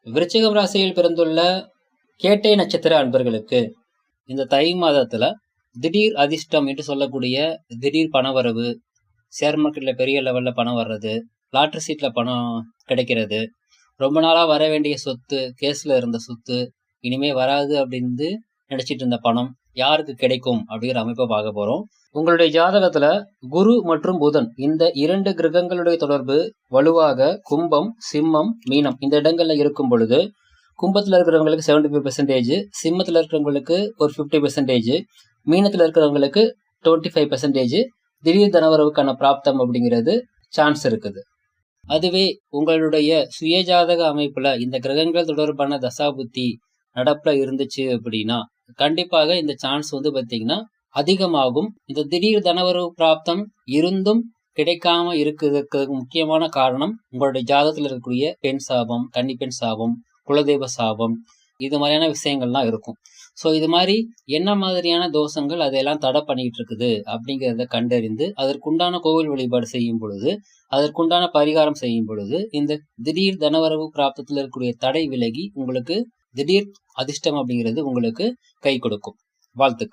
விருச்சிகம் ராசியில் பிறந்துள்ள கேட்டை நட்சத்திர அன்பர்களுக்கு இந்த தை மாதத்துல திடீர் அதிர்ஷ்டம் என்று சொல்லக்கூடிய திடீர் பணவரவு, ஷேர் மார்க்கெட்ல பெரிய லெவல்ல பணம் வர்றது, லாட்டரி சீட்ல பணம் கிடைக்கிறது, ரொம்ப நாளா வர வேண்டிய சொத்து, கேஸ்ல இருந்த சொத்து இனிமே வராது அப்படின்னு நினைச்சிட்டு இருந்த பணம் யாருக்கு கிடைக்கும் அப்படிங்கிற அமைப்பை பார்க்க போறோம். உங்களுடைய ஜாதகத்துல குரு மற்றும் புதன் இந்த 2 கிரகங்களுடைய தொடர்பு வலுவாக கும்பம், சிம்மம், மீனம் இந்த இடங்கள்ல இருக்கும் பொழுது கும்பத்துல இருக்கிறவங்களுக்கு 75%, சிம்மத்துல இருக்கிறவங்களுக்கு ஒரு 50%, மீனத்துல இருக்கிறவங்களுக்கு 25% திடீர் தனவரவுக்கான பிராப்தம் அப்படிங்கிறது சான்ஸ் இருக்குது. அதுவே உங்களுடைய சுயஜாதக அமைப்புல இந்த கிரகங்கள் தொடர்பான தசாபுத்தி நடப்புல இருந்துச்சு அப்படின்னா கண்டிப்பாக இந்த சான்ஸ் பாத்தீங்கன்னா அதிகமாகும். இந்த திடீர் தனவரவு பிராப்தம் இருந்தும் கிடைக்காம இருக்கிறதுக்கு முக்கியமான காரணம் உங்களுடைய ஜாதகத்துல இருக்கக்கூடிய பெண் சாபம், கன்னி பெண் சாபம், குலதெய்வ சாபம், இது மாதிரியான விஷயங்கள்லாம் இருக்கும். ஸோ இது மாதிரி என்ன மாதிரியான தோஷங்கள் அதையெல்லாம் தடை பண்ணிட்டு இருக்குது அப்படிங்கிறத கண்டறிந்து அதற்குண்டான கோவில் வழிபாடு செய்யும் பொழுது, அதற்குண்டான பரிகாரம் செய்யும் பொழுது இந்த திடீர் தனவரவு பிராப்தத்தில் இருக்கக்கூடிய தடை விலகி உங்களுக்கு திடீர் அதிர்ஷ்டம் அப்படிங்கிறது உங்களுக்கு கை கொடுக்கும். வாழ்த்துக்கள்.